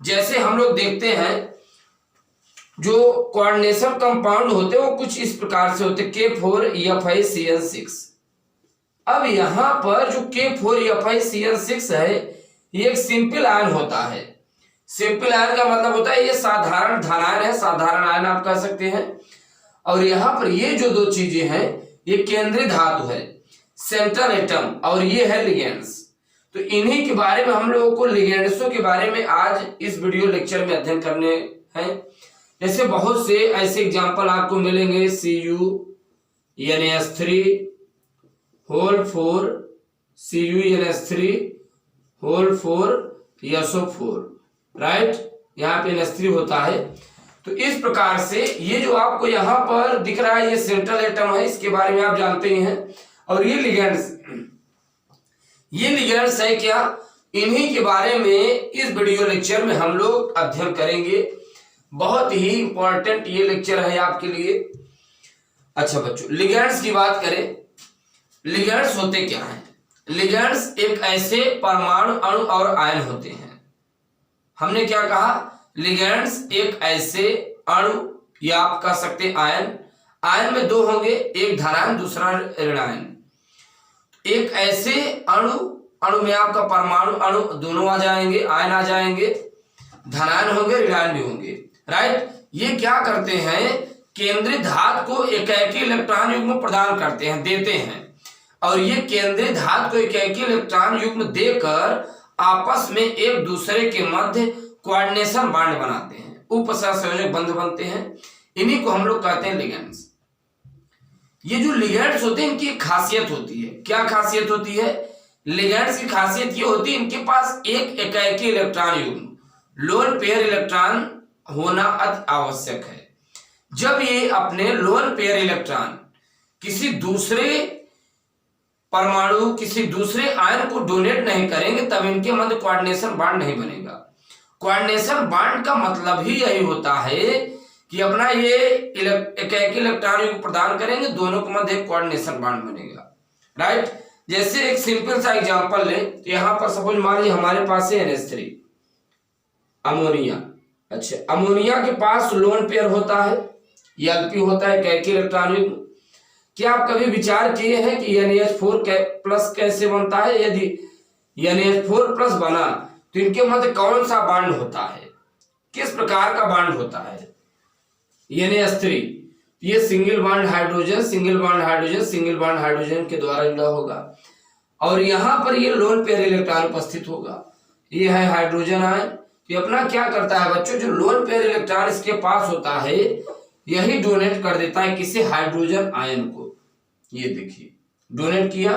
जैसे हम लोग देखते हैं जो कोऑर्डिनेशन कंपाउंड होते हैं वो कुछ इस प्रकार से होते हैं, K4FiCN6। अब यहां पर जो K4FiCN6 है ये एक सिंपल आयन होता है। सिंपल आयन का मतलब होता है ये साधारण धनायन है, साधारण आयन आप कह सकते हैं। और यहां पर ये जो दो चीजें हैं ये केंद्रीय धातु है, सेंट्रल एटम, और ये है लिगेंड्स। तो इन्हीं के बारे में हम लोगों को लिगेंड्सों के बारे में आज इस वीडियो लेक्चर में अध्ययन करने हैं। जैसे बहुत से ऐसे एग्जांपल आपको मिलेंगे, CuNH3 CuNH3 राइट, यहाँ पे NH3 होता है। तो इस प्रकार से ये जो आपको यहाँ पर दिख रहा है ये सेंट्रल एटम है, इसके बारे में आप जानते ही हैं। और ये लिगेंड्स है क्या, इन्हीं के बारे में इस वीडियो लेक्चर में हम लोग अध्ययन करेंगे। बहुत ही इंपॉर्टेंट ये लेक्चर है आपके लिए। अच्छा बच्चों, लिगेंड्स की बात करें, लिगेंड्स होते क्या हैं? लिगेंड्स एक ऐसे परमाणु, अणु और आयन होते हैं। हमने क्या कहा? लिगेंड्स एक ऐसे अणु या आप कह सकते हैं आयन। आयन में दो होंगे, एक धनायन दूसरा ऋणायन। एक ऐसे अणु में आपका परमाणु अणु दोनों आ जाएंगे, आयन आ जाएंगे, धनायन होंगे ऋणायन भी होंगे, राइट। ये क्या करते हैं? केंद्रीय धातु को एकाकी इलेक्ट्रॉन युग्म प्रदान करते हैं, देते हैं। और ये केंद्रीय धातु को एकाकी इलेक्ट्रॉन युग्म देकर आपस में एक दूसरे के मध्य कोऑर्डिनेशन बॉन्ड बनाते हैं, उपसहसंयोजक बंध बनते हैं। इन्हीं को हम लोग कहते हैं लिगेंड्स। ये जो लिगेंड्स होते हैं इनकी एक खासियत होती है। क्या खासियत होती है? लिगेंड्स की खासियत ये होती है इनके पास एक एकाकी इलेक्ट्रॉन युग्म, लोन पेयर इलेक्ट्रॉन होना अति आवश्यक है। जब ये अपने लोन पेयर इलेक्ट्रॉन किसी दूसरे परमाणु, किसी दूसरे आयन को डोनेट नहीं करेंगे तब इनके मध्य कोऑर्डिनेशन बॉन्ड नहीं बनेगा। कोऑर्डिनेशन बॉन्ड का मतलब ही यही होता है कि अपना ये एकाकी इलेक्ट्रॉन युग्म प्रदान करेंगे, दोनों के मध्य एक कोऑर्डिनेशन बॉन्ड बनेगा, राइट। जैसे एक सिंपल सा एग्जांपल लें तो यहां पर सपोज मान लीजिए हमारे पास है NH3 अमोनिया। अच्छा, अमोनिया के पास लोन पेयर होता है, Lp होता है, एकाकी इलेक्ट्रॉन युग्म। क्या आप कभी विचार किए हैं कि NH4+ कैसे बनता है? यदि NH4+ बना तो इनके मध्य कौन सा बॉन्ड होता है, किस प्रकार का बॉन्ड होता है? NH3 ये single bond hydrogen, single bond hydrogen, single bond hydrogen के द्वारा जुड़ा होगा। और यहां पर ये लोन पेयर इलेक्ट्रॉन उपस्थित होगा, ये है हाइड्रोजन आयन। तो अपना क्या करता है बच्चों, जो लोन पेयर इलेक्ट्रॉन इसके पास होता है यही डोनेट कर देता है किसी हाइड्रोजन आयन को। ये देखिए डोनेट किया।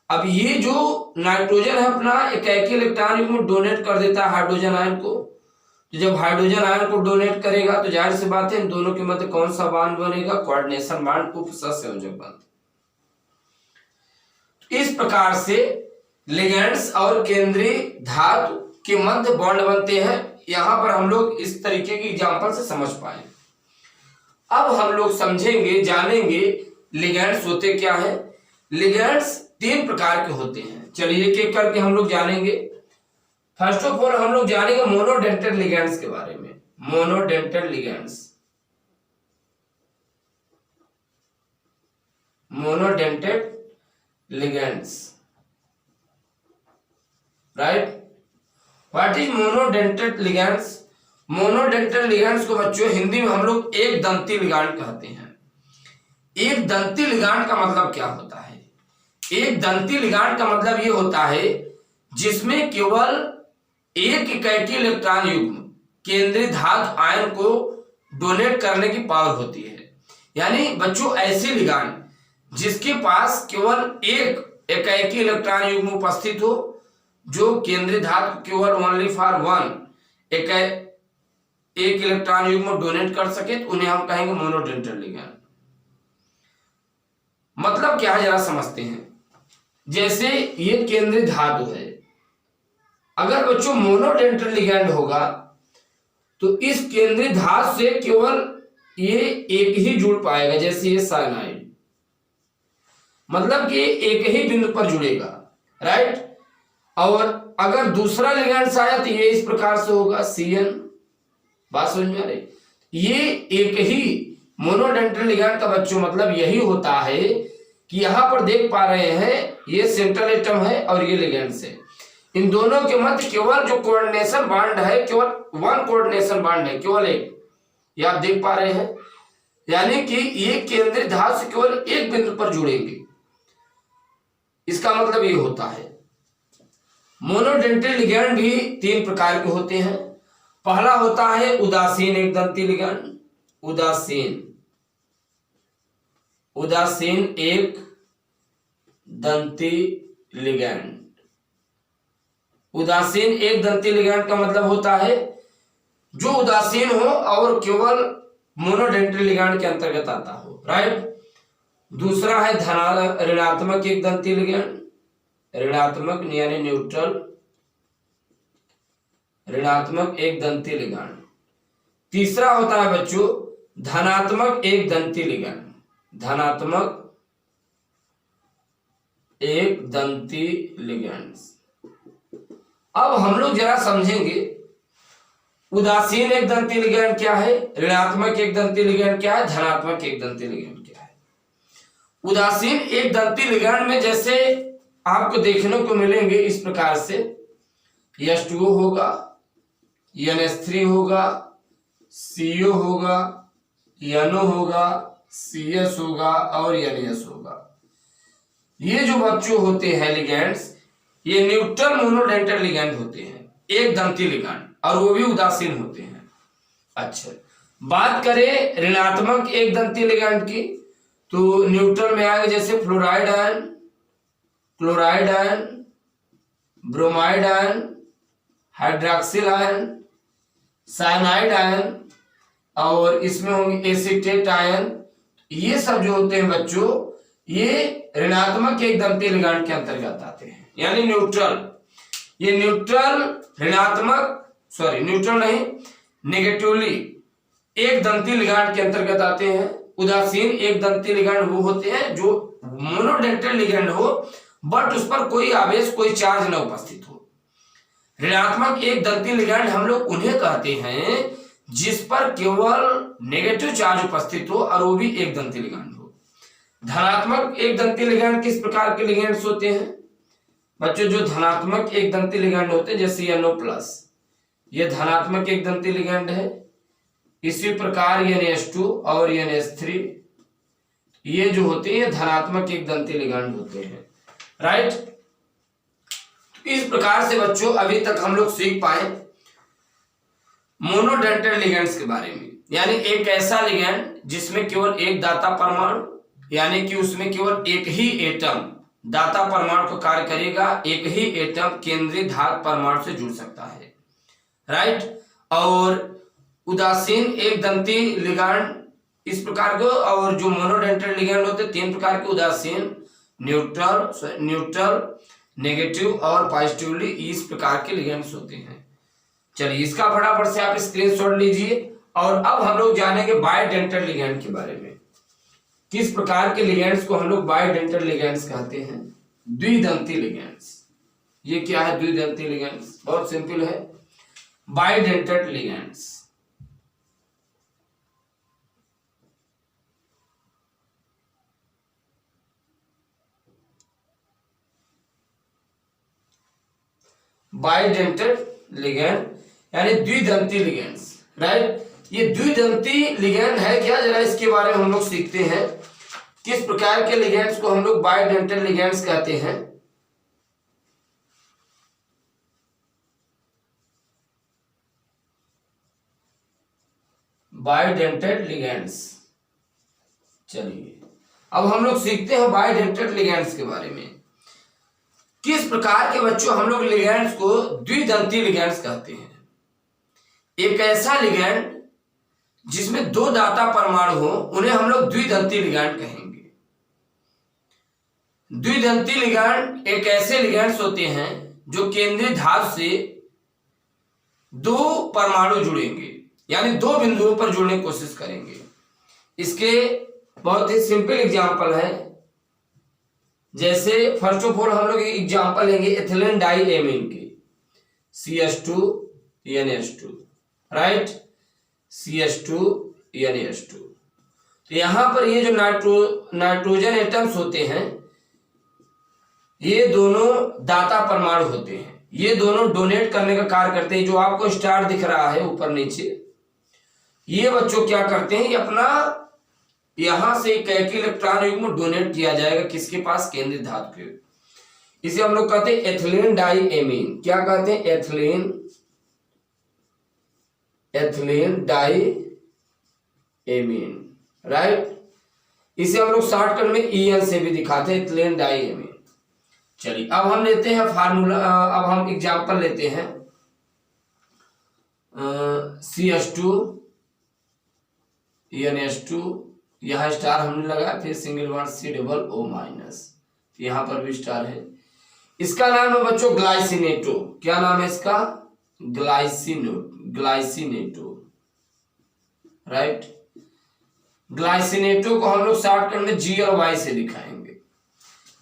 अब ये जो नाइट्रोजन है अपना एकाकी इलेक्ट्रॉन युग्म डोनेट कर देता है हाइड्रोजन आयन को। तो जब हाइड्रोजन आयन को डोनेट करेगा तो जाहिर सी बात है इन दोनों के मध्य कौन सा बॉन्ड बनेगा? कोऑर्डिनेशन बॉन्ड, उपसहसंयोजक बॉन्ड। इस प्रकार से लिगेंड्स और केंद्रीय धातु के मध्य बॉन्ड बनते हैं। यहां पर हम लोग इस तरीके की एग्जांपल से समझ पाए। अब हम लोग समझेंगे, जानेंगे लिगेंड्स होते क्या है। लिगेंड्स तीन प्रकार के होते हैं। चलिए एक एक करके हम लोग जानेंगे। फर्स्ट ऑफ ऑल हम लोग जानेंगे मोनोडेंटेड लिगेंड्स के बारे में। Monodentate ligands, monodentate ligands, right. What is monodentate ligands? Monodentate ligands को बच्चों हिंदी में हम लोग एक दंती लिगांड कहते हैं। एक दंती लिगांड का मतलब क्या होता है? एक दंती लिगांड का मतलब ये होता है जिसमें केवल एक एकाकी इलेक्ट्रॉन युग्म केंद्रीय धातु आयन को डोनेट करने की पावर होती है। यानी बच्चों ऐसे लिगांड जिसके पास केवल एक एकाकी इलेक्ट्रॉन युग्म उपस्थित हो, जो केंद्रीय धातु केवल ओनली फॉर वन एक इलेक्ट्रॉन युग्म डोनेट कर सके, तो उन्हें हम कहेंगे मोनोडेंटेड लिगैंड। मतलब क्या है जरा समझते हैं। जैसे ये केंद्रीय धातु है, अगर बच्चों मोनोडेंटेड लिगैंड होगा तो इस केंद्रीय धातु से केवल ये एक ही जुड़ पाएगा। जैसे ये साइनाइड, मतलब कि एक ही बिंदु पर जुड़ेगा, राइट। और अगर दूसरा लिगेंड्स आया तो ये इस प्रकार से होगा CN। बात समझ में आ रही? ये एक ही मोनोडेंटल लिगेंड का बच्चों मतलब यही होता है कि यहां पर देख पा रहे हैं ये सेंट्रल एटम है और ये लिगेंड्स है। इन दोनों के मध्य केवल जो कोऑर्डिनेशन बॉन्ड है, केवल वन कोऑर्डिनेशन बॉन्ड है, केवल एक, ये आप देख पा रहे हैं। यानी कि ये केंद्रीय धातु से केवल एक बिंदु पर जुड़ेंगे। इसका मतलब ये होता है। मोनोडेंटल लिगेंड भी 3 प्रकार के होते हैं। पहला होता है उदासीन एक दंती लिगेंड। उदासीन एक दंती लिगेंड। उदासीन एक दंती लिगेंड का मतलब होता है जो उदासीन हो और केवल मोनोडेंटल लिगेंड के अंतर्गत आता हो, राइट। दूसरा है ऋणात्मक एक दंती लिगेंड, ऋणात्मक यानी न्यूट्रल, ऋणात्मक एक दंती लिगेंड। तीसरा होता है बच्चों धनात्मक एक दंती लिगेंड, धनात्मक एक दंती लिगेंड। अब हम लोग जरा समझेंगे उदासीन एक दंती लिगेंड क्या है, ऋणात्मक एक दंती लिगेंड क्या है, धनात्मक एक दंती लिगेंड क्या है। उदासीन एक दंती लिगेंड में जैसे आपको देखने को मिलेंगे इस प्रकार से H2O होगा, NH3 होगा, CO होगा, NO होगा, CS होगा और NS होगा। ये जो बच्चों होते हैं लिगेंड्स, ये न्यूट्रल मोनोडेंटल लिगेंड होते हैं, एक दंती लिगेंड, और वो भी उदासीन होते हैं। अच्छा, बात करें ऋणात्मक एक दंती लिगेंड की तो न्यूट्रल में आएगा जैसे fluoride ion, chloride ion, bromide ion, hydroxyl ion, cyanide ion और इसमें होंगे एसीटेट आयन। ये सब जो होते हैं बच्चों ये ऋणात्मक एक दंती लिगेंड के अंतर्गत आते हैं, यानी न्यूट्रल। ये न्यूट्रल न्यूट्रल नहीं, नेगेटिवली एक दंती लिगेंड के अंतर्गत आते हैं। उदासीन एक दंती लिगेंड वो होते हैं जो मोनोडेंटल लिगेंड हो बट उस पर कोई आवेश कोई चार्ज न उपस्थित हो। ऋणात्मक एक दंती लिगेंड हम लोग उन्हें कहते हैं जिस पर केवल नेगेटिव चार्ज उपस्थित हो और वो भी एक दंती लिगेंड हो। धनात्मक एक दंती लिगेंड किस प्रकार के लिगेंड्स होते हैं बच्चों? जो धनात्मक एक दंती लिगेंड होते हैं जैसे NO+, ये धनात्मक एक दंती लिगेंड है। इसी प्रकार NH2 और NH3 ये जो होते हैं धनात्मक एक दंती लिगेंड होते हैं, राइट। इस प्रकार से बच्चों अभी तक हम लोग सीख पाए मोनोडेंटल लिगेंड्स के बारे में, यानी एक ऐसा लिगेंड जिसमें केवल एक दाता परमाणु, यानी कि उसमें केवल एक ही एटम दाता परमाणु को कार्य करेगा, एक ही एटम केंद्रीय धातु परमाणु से जुड़ सकता है, राइट। और उदासीन एक दंती लिगेंड इस प्रकार के, और जो मोनोडेंटल लिगेंड होते हैं 3 प्रकार के, उदासीन, न्यूट्रल, नेगेटिव और पॉजिटिवली, इस प्रकार के लिगेंड्स होते हैं। चलिए इसका फटाफट से आप स्क्रीनशॉट लीजिए। और अब हम लोग जानेंगे बायडेंटल लिगेंड के बारे में। किस प्रकार के लिगेंड्स को हम लोग बायडेंटल लिगेंड्स कहते हैं? द्विदंती लिगेंड्स। ये क्या है द्विदंती लिगेंड्स? बहुत सिंपल है, बायडेंटल लिगेंड्स। बायडेंटल लिगेंड यानी द्विदंती लिगेंड्स, राइट। ये द्विदंती लिगेंड है क्या, जरा इसके बारे में हम लोग सीखते हैं। किस प्रकार के लिगेंड्स को हम लोग बायडेंटल लिगेंड्स कहते हैं? बायडेंटल लिगेंड्स। चलिए अब हम लोग सीखते हैं बायडेंटल लिगेंड्स के बारे में। किस प्रकार के बच्चों हम लोग लिगेंड्स को द्विदंती लिगेंड्स कहते हैं? एक ऐसा लिगेंड जिसमें 2 दाता परमाणु हो उन्हें हम लोग द्विदंती लिगेंड कहेंगे। द्विदंती लिगेंड एक ऐसे लिगेंड्स होते हैं जो केंद्रीय धातु से 2 परमाणु जुड़ेंगे, यानी 2 बिंदुओं पर जुड़ने की कोशिश करेंगे। इसके बहुत ही सिंपल एग्जांपल है, जैसे फर्स्ट ऑफ ऑल हम लोग एग्जांपल लेंगे एथिलीन डाई एमीन की। CH2 NH2, right, CH2 NH2। तो यहां पर ये जो नाइट्रोजन एटम्स होते हैं ये दोनों दाता परमाणु होते हैं, ये दोनों डोनेट करने का कार्य करते हैं। जो आपको स्टार दिख रहा है ऊपर नीचे, ये बच्चों क्या करते हैं, ये अपना यहां से एक इलेक्ट्रॉन युग्म डोनेट किया जाएगा किसके पास, केंद्रीय धातु के। इसे हम लोग कहते हैं एथिलीन डाईएमीन। क्या कहते हैं, एथिलीन डाईएमीन, राइट। इसे हम लोग शॉर्टकट में EN से भी दिखाते हैं, एथिलीन डाईएमीन। चलिए अब हम लेते हैं फार्मूला, अब हम एग्जांपल लेते हैं CH2 NH2, यहां स्टार हमने लगाया, फिर सिंगल बॉन्ड COO-, यहां पर भी स्टार है। इसका नाम है बच्चों ग्लाइसिनेटो। क्या नाम है इसका, ग्लाइसिनेटो, राइट। ग्लाइसिनेटो को हम लोग शॉर्टकट में G और Y से दिखाएंगे।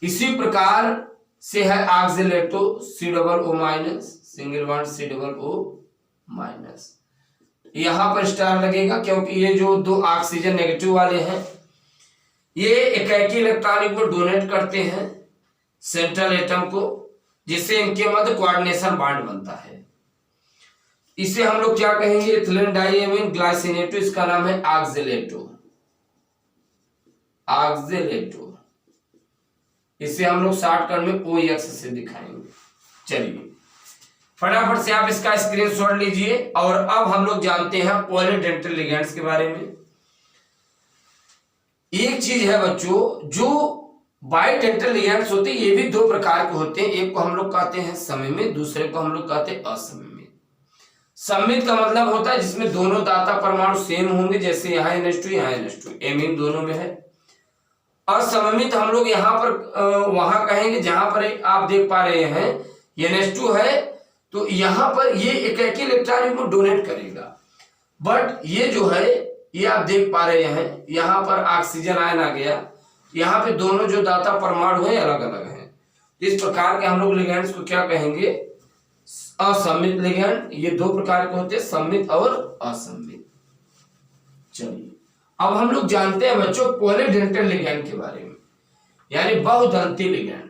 इसी प्रकार से है ऑक्सीलेटो COO-, सिंगल बॉन्ड COO-। यहां पर स्टार लगेगा क्योंकि ये जो दो ऑक्सीजन नेगेटिव वाले हैं ये एक इलेक्ट्रॉन को डोनेट करते हैं सेंट्रल एटम को, जिससे इनके मध्य कोऑर्डिनेशन बॉन्ड बनता है। इसे हम लोग क्या कहेंगे, एथिलीन डाईएमीन ग्लाइसिनेटो। इसका नाम है ऑक्सीलेटो। इसे हम लोग शॉर्टकट में OX से दिखाएंगे। चलिए फटाफट से आप इसका स्क्रीनशॉट लीजिए। और अब हम लोग जानते हैं पॉलीडेंटल लिगेंड्स के बारे में। एक चीज है बच्चों, जो बाइडेंटल लिगेंड्स होते हैं ये भी दो प्रकार के होते हैं। एक को हम लोग कहते हैं सममित, दूसरे को हम लोग कहते हैं असममित। सममित का मतलब होता है जिसमें दोनों दाता परमाणु सेम होंगे, जैसे यहाँ NH2 यहाँ NH2, एमीन दोनों में है। असममित हम लोग यहाँ पर वहां कहेंगे जहां पर आप देख पा रहे हैं NH2 है, तो यहां पर ये एक इलेक्ट्रॉन को डोनेट करेगा। बट ये जो है ये आप देख पा रहे हैं यहां पर ऑक्सीजन आयन आ गया, यहाँ पे दोनों जो दाता परमाणु है अलग अलग हैं। इस प्रकार के हम लोग लिगेंड्स को क्या कहेंगे, असममित लिगेंड। ये दो प्रकार के होते हैं, सम्मित और असममित। चलिए अब हम लोग जानते हैं बच्चों पॉलीडेंटल लिगेंड के बारे में, यानी बहुदंती लिगेंड।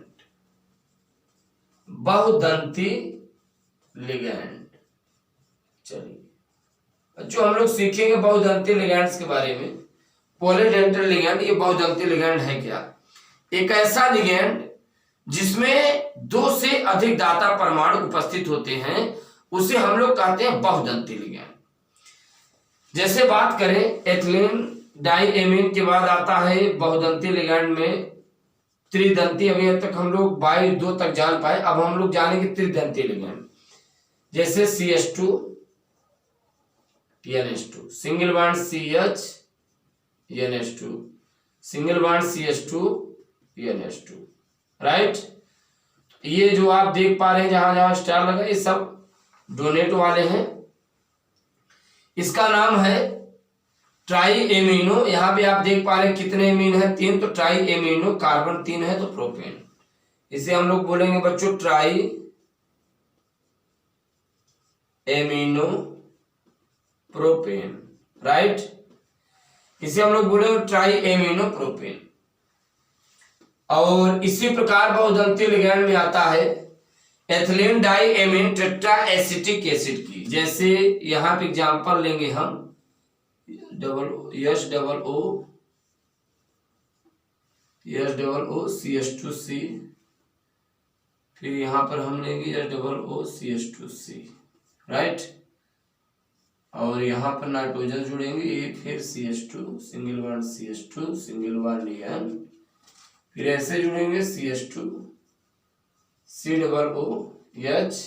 चलिए बच्चों हम लोग सीखेंगे बहुदंती लिगेंड्स के बारे में। पॉलीडेंटल लिगेंड, ये बहुदंती लिगेंड है क्या, एक ऐसा लिगेंड जिसमें दो से अधिक दाता परमाणु उपस्थित होते हैं, उसे हम लोग कहते हैं बहुदंती लिगेंड। जैसे बात करें एथिलीन डाईएमीन के बाद आता है बहुदंती लिगेंड में त्रिदंती। अभी तक हम लोग 2 तक जान पाए, अब हम लोग जानेंगे त्रिदंती लिगेंड। जैसे CH2 NH2, single bond CH NH2, single bond CH2 NH2, right. ये जो आप देख पा रहे हैं जहां जहां स्टार लगा, ये सब डोनेट वाले हैं। इसका नाम है ट्राई एमिनो। यहां पे आप देख पा रहे हैं कितने एमीन है, 3, तो ट्राई एमिनो, कार्बन 3 है तो प्रोपेन। इसे हम लोग बोलेंगे बच्चों ट्राई एमिनो प्रोपेन, राइट। इसे हम लोग बोलेंगे ट्राई एमिनो प्रोपेन। और इसी प्रकार बहुदंती लिगेंड में आता है ethylene diamine tetra acetic acid की। जैसे यहां पे एग्जांपल लेंगे हम SOO CH2C, फिर यहां पर हम लेंगे SOO CH2C, राइट। और यहां पर नाइट्रोजन जुड़ेंगे, ये फिर CH2 single bond CH2 single bond N, फिर ऐसे जुड़ेंगे CH2 COOH,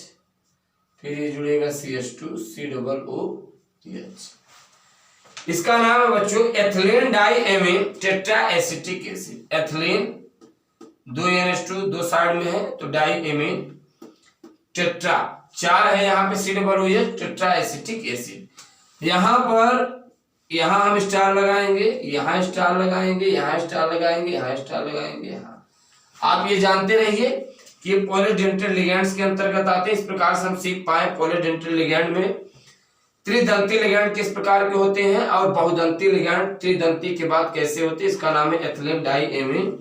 फिर ये जुड़ेगा CH2 COOH। इसका नाम है बच्चों ethylene diamine tetra acetic acid. Ethylene 2 NH2 दो साइड में है, तो डाईएमीन टेट्रा 4 है यहाँ पे COOH, टेट्रा एसिटिक एसिड। यहाँ हम स्टार लगाएंगे, यहाँ स्टार लगाएंगे, यहाँ स्टार लगाएंगे, यहाँ स्टार लगाएंगे, यहाँ। आप ये जानते रहिए कि ये पॉलीडेंटल लिगैंड्स के अंतर्गत आते हैं। इस प्रकार से हम सीख पाए पॉलीडेंटल लिगैंड में त्रिदंती लिगैंड किस प्रकार के होते हैं और बहुदंती लिगैंड त्रिदंती के बाद कैसे होते हैं। इसका नाम है एथिलीन डाइएमीन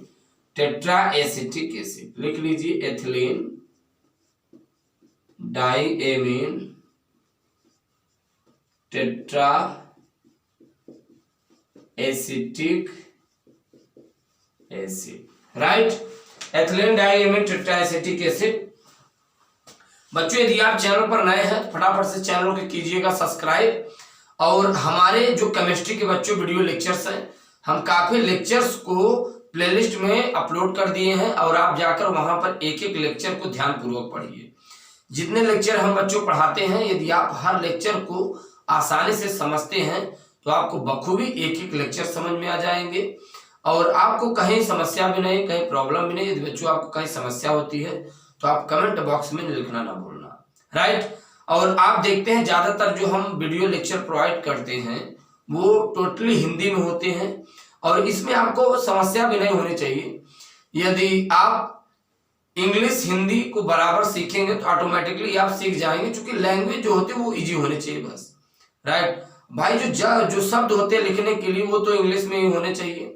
टेट्राएसिटिक एसिड। लिख लीजिए ethylene diamine tetra acetic acid, right, ethylene diamine tetraacetic acid. बच्चों यदि आप चैनल पर नए हैं फटाफट से चैनल को कीजिएगा सब्सक्राइब। और हमारे जो केमिस्ट्री के बच्चों वीडियो लेक्चर्स हैं, हम काफी लेक्चर्स को प्लेलिस्ट में अपलोड कर दिए हैं और आप जाकर वहां पर एक एक लेक्चर को ध्यानपूर्वक पढ़िए। जितने लेक्चर हम बच्चों पढ़ाते हैं, यदि आप हर लेक्चर को आसानी से समझते हैं तो आपको बखूबी एक एक लेक्चर समझ में आ जाएंगे और आपको कहीं समस्या भी नहीं, कहीं प्रॉब्लम भी नहीं। यदि बच्चों आपको कहीं समस्या होती है तो आप कमेंट बॉक्स में लिखना ना भूलना, राइट। और आप देखते हैं ज्यादातर जो हम वीडियो लेक्चर प्रोवाइड करते हैं वो टोटली हिंदी में होते हैं और इसमें आपको समस्या भी नहीं होनी चाहिए। यदि आप इंग्लिश हिंदी को बराबर सीखेंगे तो ऑटोमेटिकली आप सीख जाएंगे, क्योंकि लैंग्वेज जो होती है वो इजी होनी चाहिए बस, राइट। भाई जो शब्द होते हैं लिखने के लिए वो तो इंग्लिश में ही होने चाहिए,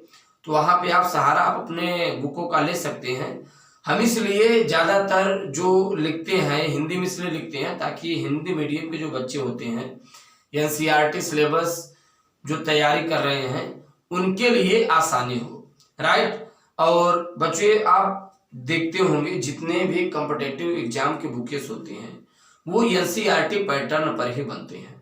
तो वहां पे आप सहारा आप अपने बुकों का ले सकते हैं। हम इसलिए ज्यादातर जो लिखते हैं हिंदी में इसलिए लिखते हैं ताकि हिंदी मीडियम के जो बच्चे होते हैं एनसीईआरटी सिलेबस जो तैयारी कर रहे हैं उनके लिए आसानी हो, राइट। और बच्चे आप देखते होंगे जितने भी कॉम्पिटिटिव एग्जाम के बुकेस होते हैं वो एनसीईआरटी पैटर्न पर ही बनते हैं,